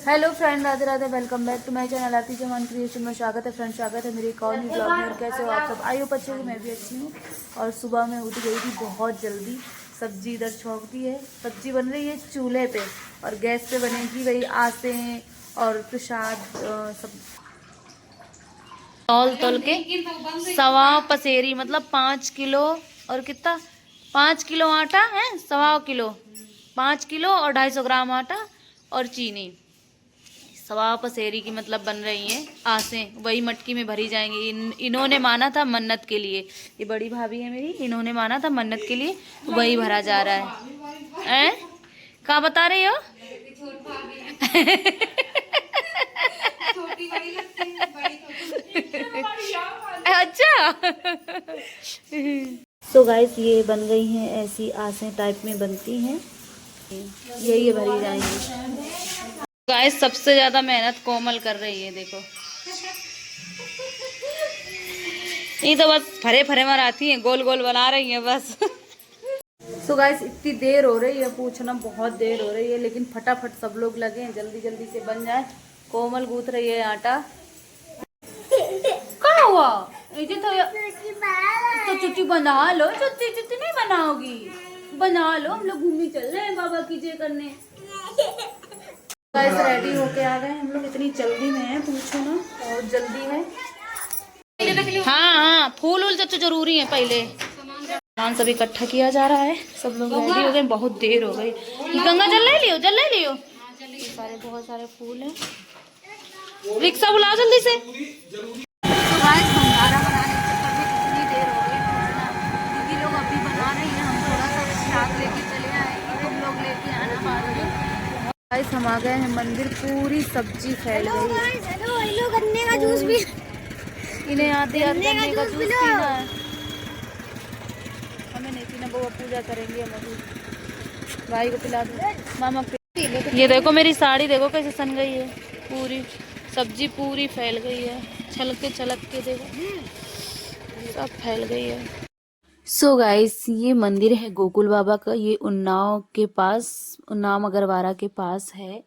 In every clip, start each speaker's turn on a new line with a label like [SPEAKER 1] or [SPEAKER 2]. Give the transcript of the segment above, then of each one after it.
[SPEAKER 1] Hello friend, Radhe Radhe. Welcome back to my channel Aarti Chauhan creation में स्वागत है फ्रेंड, स्वागत है मेरे एक और ब्लॉग में। और कैसे हो आप सब? आई होप अच्छे हो। मैं भी अच्छी हूँ। और सुबह में उठ गई थी बहुत जल्दी। सब्जी इधर छोंक दी है, सब्जी बन रही है चूल्हे पे और गैस पे बनेगी वही आसे और प्रसाद सब तौल तौल के। सवा पसेरी मतलब 5 किलो। और कितना? 5 किलो आटा है, 1.25 किलो। 5 किलो और 250 ग्राम आटा और चीनी। सवा पसेरी की मतलब बन रही हैं आसें, वही मटकी में भरी जाएंगी। इन्होंने माना था मन्नत के लिए, ये बड़ी भाभी है मेरी, इन्होंने माना था मन्नत के लिए, वही भरा जा रहा है। कहाँ बता रही हो? अच्छा। सो गाइस, ये बन गई हैं ऐसी आसें टाइप में बनती हैं, यही भरी जाएंगी। गाइस, सबसे ज्यादा मेहनत कोमल कर रही है, देखो। ये तो बस फरे फरे मराती हैं, गोल गोल बना रही हैं बस। सो गाइस, इतनी देर हो रही है, पूछना बहुत देर हो रही है, लेकिन फटाफट सब लोग लगे हैं, जल्दी जल्दी से बन जाए। कोमल गूंथ रही है आटा। क्या हुआ? तो चुट्टी बना लो, चुट्टी चुट्टी नहीं बनाओगी? बना लो, हम लोग घूमने चल रहे हैं बाबा की जय करने। गाइस, रेडी होके आ गए हम लोग, इतनी जल्दी में है पूछो ना, बहुत जल्दी है। हाँ हाँ, फूल वूल तो जरूरी है। पहले सामान सब इकट्ठा किया जा रहा है, सब लोग रेडी हो गए, बहुत देर हो गई। गंगा जल ले लियो, जल ले लियो। सारे बहुत सारे फूल हैं, रिक्शा बुलाओ जल्दी से। तो गाइस, भंडारा बनाने के चक्कर में कितनी देर हो गई पूछना। दीदी लोग अभी बना रही हैं, हम थोड़ा सा प्रसाद लेके चले आए, तुम लोग लेके आना बाद में। गाइस, हम आ गए हैं मंदिर, पूरी सब्जी फैल गई। हेलो, गन्ने का जूस भी इन्हें आते गन्ने का जूस पीना है। हमें नहीं पीना, वो पूजा करेंगे हम अभी। भाई को पिला दो, मामा ये देखो मेरी साड़ी, देखो कैसे सन गई है, पूरी सब्जी पूरी फैल गई है, छलक के देखो सब फैल गई है। सो गाइस, ये मंदिर है गोकुल बाबा का, ये उन्नाव के पास, उन्नाव मगरवाड़ा के पास है।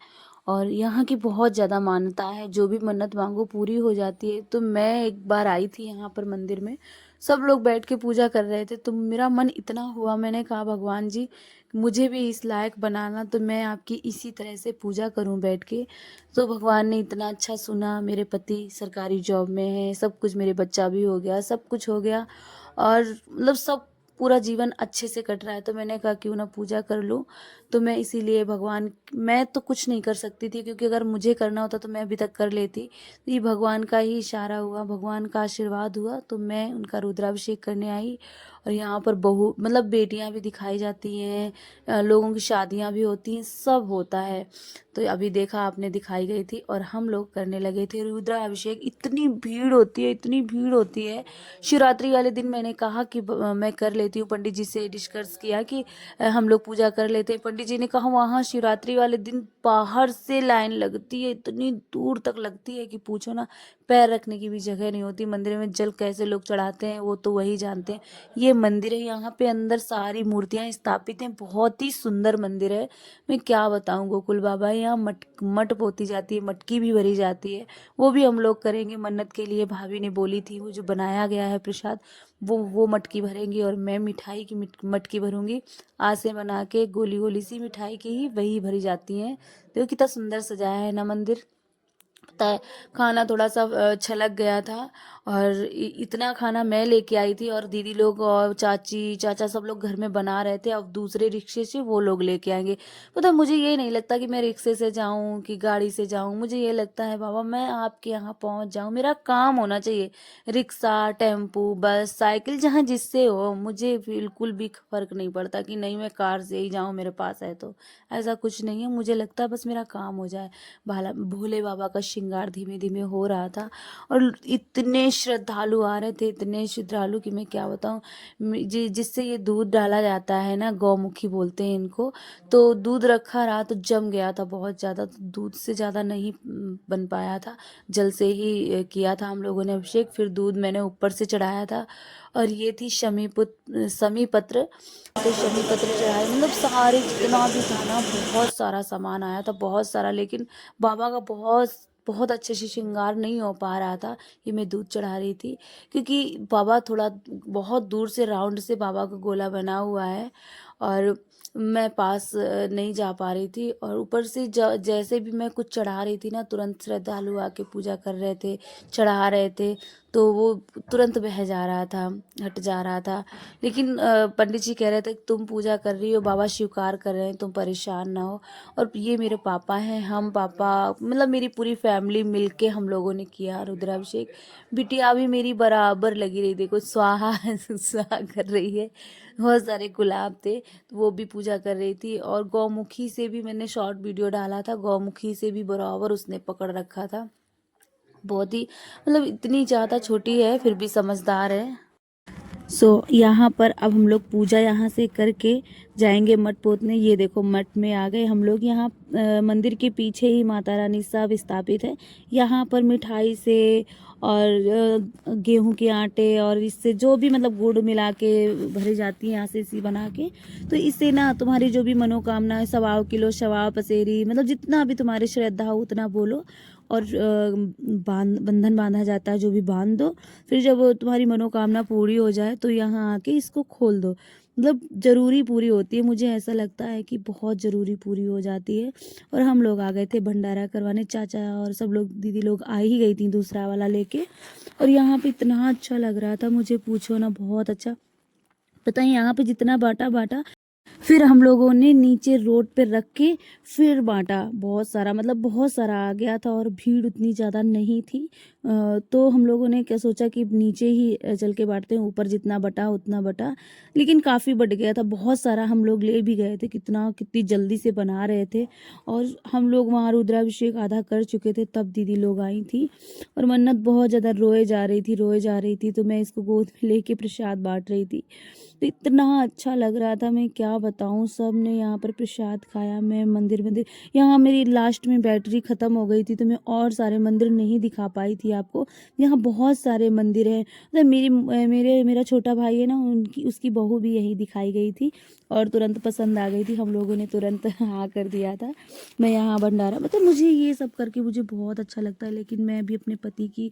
[SPEAKER 1] और यहाँ की बहुत ज़्यादा मान्यता है, जो भी मन्नत मांगो पूरी हो जाती है। तो मैं एक बार आई थी यहाँ पर मंदिर में, सब लोग बैठ के पूजा कर रहे थे, तो मेरा मन इतना हुआ, मैंने कहा भगवान जी मुझे भी इस लायक बनाना, तो मैं आपकी इसी तरह से पूजा करूं बैठ के। तो भगवान ने इतना अच्छा सुना, मेरे पति सरकारी जॉब में है, सब कुछ, मेरे बच्चा भी हो गया, सब कुछ हो गया, और मतलब सब पूरा जीवन अच्छे से कट रहा है। तो मैंने कहा क्यों ना पूजा कर लूँ। तो मैं इसीलिए भगवान, मैं तो कुछ नहीं कर सकती थी, क्योंकि अगर मुझे करना होता तो मैं अभी तक कर लेती। तो ये भगवान का ही इशारा हुआ, भगवान का आशीर्वाद हुआ, तो मैं उनका रुद्राभिषेक करने आई। और यहाँ पर बहू मतलब बेटियाँ भी दिखाई जाती हैं, लोगों की शादियाँ भी होती हैं, सब होता है। तो अभी देखा आपने, दिखाई गई थी और हम लोग करने लगे थे रुद्राभिषेक। इतनी भीड़ होती है, इतनी भीड़ होती है। शिवरात्रि वाले दिन मैंने कहा कि मैं कर लेती हूँ, पंडित जी से डिस्कस किया कि हम लोग पूजा कर लेते हैं। पंडित जी ने कहा वहाँ शिवरात्रि वाले दिन बाहर से लाइन लगती है, इतनी दूर तक लगती है कि पूछो ना, पैर रखने की भी जगह नहीं होती। मंदिर में जल कैसे लोग चढ़ाते हैं वो तो वही जानते हैं। ये मंदिर है, यहाँ पे अंदर सारी मूर्तियाँ स्थापित हैं, बहुत ही सुंदर मंदिर है। मैं क्या बताऊँ, गोकुल बाबा है, यहाँ मट पोती जाती है, मटकी भी भरी जाती है, वो भी हम लोग करेंगे मन्नत के लिए। भाभी ने बोली थी, वो जो बनाया गया है प्रसाद, वो मटकी भरेंगी, और मैं मिठाई की मटकी भरूंगी। आज से बना के गोली गोली सी मिठाई की ही वही भरी जाती हैं। देखो कितना सुंदर सजाया है ना मंदिर। पता है, खाना थोड़ा सा छलक गया था, और इतना खाना मैं लेके आई थी, और दीदी लोग और चाची चाचा सब लोग घर में बना रहे थे, अब दूसरे रिक्शे से वो लोग लेके आएंगे। पता है, मुझे ये नहीं लगता कि मैं रिक्शे से जाऊं कि गाड़ी से जाऊं, मुझे ये लगता है बाबा मैं आपके यहाँ पहुंच जाऊं, मेरा काम होना चाहिए। रिक्शा, टेम्पू, बस, साइकिल, जहाँ जिससे हो, मुझे बिल्कुल भी फर्क नहीं पड़ता कि नहीं मैं कार से ही जाऊं, मेरे पास है तो। ऐसा कुछ नहीं है, मुझे लगता है बस मेरा काम हो जाए। भोले बाबा का श्रृंगार धीमे धीमे हो रहा था और इतने श्रद्धालु आ रहे थे, इतने श्रद्धालु कि मैं क्या बताऊँ। जिससे ये दूध डाला जाता है ना, गौमुखी बोलते हैं इनको, तो दूध रखा रहा तो जम गया था बहुत ज़्यादा, तो दूध से ज़्यादा नहीं बन पाया था, जल से ही किया था हम लोगों ने अभिषेक। फिर दूध मैंने ऊपर से चढ़ाया था और ये थी शमी पत्र, तो शमी पत्र चढ़ाए, मतलब सारे जितना भी था ना, बहुत सारा सामान आया था, बहुत सारा। लेकिन बाबा का बहुत अच्छे से श्रृंगार नहीं हो पा रहा था। ये मैं दूध चढ़ा रही थी क्योंकि बाबा थोड़ा बहुत दूर से राउंड से बाबा का गोला बना हुआ है और मैं पास नहीं जा पा रही थी। और ऊपर से जैसे भी मैं कुछ चढ़ा रही थी ना, तुरंत श्रद्धालु आके पूजा कर रहे थे, चढ़ा रहे थे, तो वो तुरंत बह जा रहा था, हट जा रहा था। लेकिन पंडित जी कह रहे थे तुम पूजा कर रही हो, बाबा स्वीकार कर रहे हैं, तुम परेशान ना हो। और ये मेरे पापा हैं, हम पापा मतलब मेरी पूरी फैमिली मिलके हम लोगों ने किया रुद्राभिषेक। बिटिया भी मेरी बराबर लगी रही, देखो स्वाहा स्वाहा कर रही है। बहुत सारे गुलाब थे तो वो भी पूजा कर रही थी। और गौमुखी से भी मैंने शॉर्ट वीडियो डाला था, गौमुखी से भी बराबर उसने पकड़ रखा था। बहुत ही मतलब इतनी ज़्यादा छोटी है फिर भी समझदार है। यहाँ पर अब हम लोग पूजा यहाँ से करके जाएंगे मठ पोतने। ये देखो मठ में आ गए हम लोग। यहाँ मंदिर के पीछे ही माता रानी सब स्थापित है। यहाँ पर मिठाई से और गेहूं के आटे और इससे जो भी मतलब गुड़ मिला के भरी जाती है यहाँ से इसी बना के, तो इससे ना तुम्हारी जो भी मनोकामना है, 1.25 किलो 1.25 पसेरी, मतलब जितना भी तुम्हारी श्रद्धा हो उतना बोलो और बंधन बांधा जाता है, जो भी बांध दो। फिर जब तुम्हारी मनोकामना पूरी हो जाए तो यहाँ आके इसको खोल दो। मतलब ज़रूरी पूरी होती है, मुझे ऐसा लगता है कि बहुत ज़रूरी पूरी हो जाती है। और हम लोग आ गए थे भंडारा करवाने, चाचा और सब लोग, दीदी लोग आ ही गई थी दूसरा वाला लेके। और यहाँ पे इतना अच्छा लग रहा था, मुझे पूछो ना, बहुत अच्छा। पता है यहाँ पे जितना बांटा फिर हम लोगों ने नीचे रोड पे रख के फिर बांटा, बहुत सारा, मतलब बहुत सारा आ गया था और भीड़ उतनी ज़्यादा नहीं थी। तो हम लोगों ने क्या सोचा कि नीचे ही चल के बांटते हैं, ऊपर जितना बटा उतना बटा, लेकिन काफ़ी बढ़ गया था, बहुत सारा हम लोग ले भी गए थे। कितनी जल्दी से बना रहे थे और हम लोग वहाँ रुद्राभिषेक आधा कर चुके थे तब दीदी लोग आई थी। और मन्नत बहुत ज़्यादा रोए जा रही थी, तो मैं इसको गोद में लेके प्रसाद बांट रही थी। तो इतना अच्छा लग रहा था, मैं क्या बताऊँ। सब ने यहाँ पर प्रसाद खाया। मैं मंदिर यहाँ मेरी लास्ट में बैटरी ख़त्म हो गई थी तो मैं और सारे मंदिर नहीं दिखा पाई थी आपको। यहाँ बहुत सारे मंदिर हैं। मतलब मेरा छोटा भाई है ना, उसकी बहू भी यहीं दिखाई गई थी और तुरंत पसंद आ गई थी, हम लोगों ने तुरंत हाँ कर दिया था। मैं यहाँ भंडारा, मतलब मुझे ये सब करके मुझे बहुत अच्छा लगता है, लेकिन मैं भी अपने पति की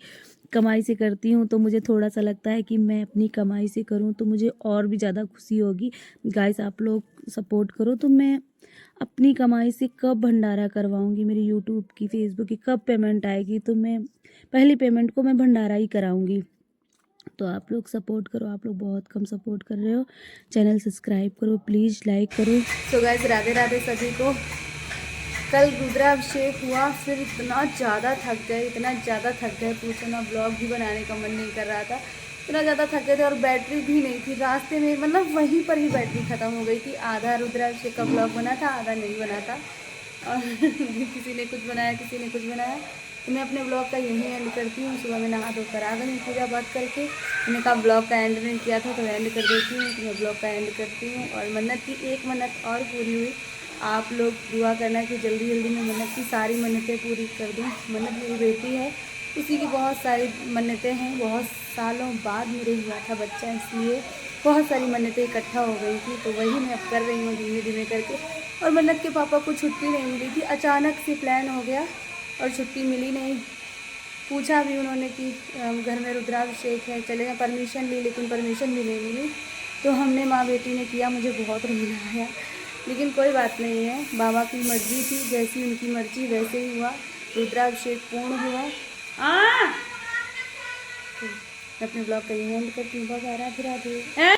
[SPEAKER 1] कमाई से करती हूँ तो मुझे थोड़ा सा लगता है कि मैं अपनी कमाई से करूँ तो मुझे और भी ज़्यादा खुशी होगी। गाइस आप लोग सपोर्ट करो तो मैं अपनी कमाई से कब भंडारा करवाऊँगी, मेरी यूट्यूब की, फेसबुक की कब पेमेंट आएगी तो मैं पहली पेमेंट को मैं भंडारा ही कराऊँगी। तो आप लोग सपोर्ट करो, आप लोग बहुत कम सपोर्ट कर रहे हो। चैनल सब्सक्राइब करो प्लीज़, लाइक करो। तो गाइस राधे राधे सभी को। कल रुद्राभिषेक हुआ, फिर इतना ज़्यादा थक गए पूछो ना, ब्लॉग भी बनाने का मन नहीं कर रहा था, इतना ज़्यादा थक गए थे। और बैटरी भी नहीं थी रास्ते में, मतलब वहीं पर ही बैटरी ख़त्म हो गई थी। आधा रुद्राभिषेक का ब्लॉग बना था, आधा नहीं बना था। और किसी ने कुछ बनाया, किसी ने कुछ बनाया। तो मैं अपने ब्लॉग का यहीं एंड करती हूँ। सुबह में नहा धोकर आ गई पूजा पाठ करके। मैंने कहा ब्लॉग का एंड नहीं किया था तो एंड कर देती हूँ, तो मैं ब्लॉग का एंड करती हूँ। और मन्नत की एक मन्नत और पूरी हुई। आप लोग दुआ करना कि जल्दी जल्दी मैं मन्नत की सारी मन्नतें पूरी कर दूँ। मन्नत मेरी बेटी है, उसी की बहुत सारी मन्नतें हैं। बहुत सालों बाद मेरे हुआ था बच्चा, इसलिए बहुत सारी मन्नतें इकट्ठा हो गई थी, तो वही मैं अब कर रही हूँ धीमे धीमे करके। और मन्नत के पापा को छुट्टी नहीं मिली थी, अचानक से प्लान हो गया और छुट्टी मिली नहीं। पूछा भी उन्होंने कि घर में रुद्राभिषेक है, चलेगा, परमिशन ली, लेकिन परमिशन भी नहीं मिली। तो हमने माँ बेटी ने किया, मुझे बहुत रोना आया, लेकिन कोई बात नहीं है, बाबा की मर्ज़ी थी, जैसी उनकी मर्ज़ी वैसे ही हुआ। रुद्राभिषेक पूर्ण हुआ। मैं अपने ब्लॉग का यही एंड करती हूँ। राधे राधे।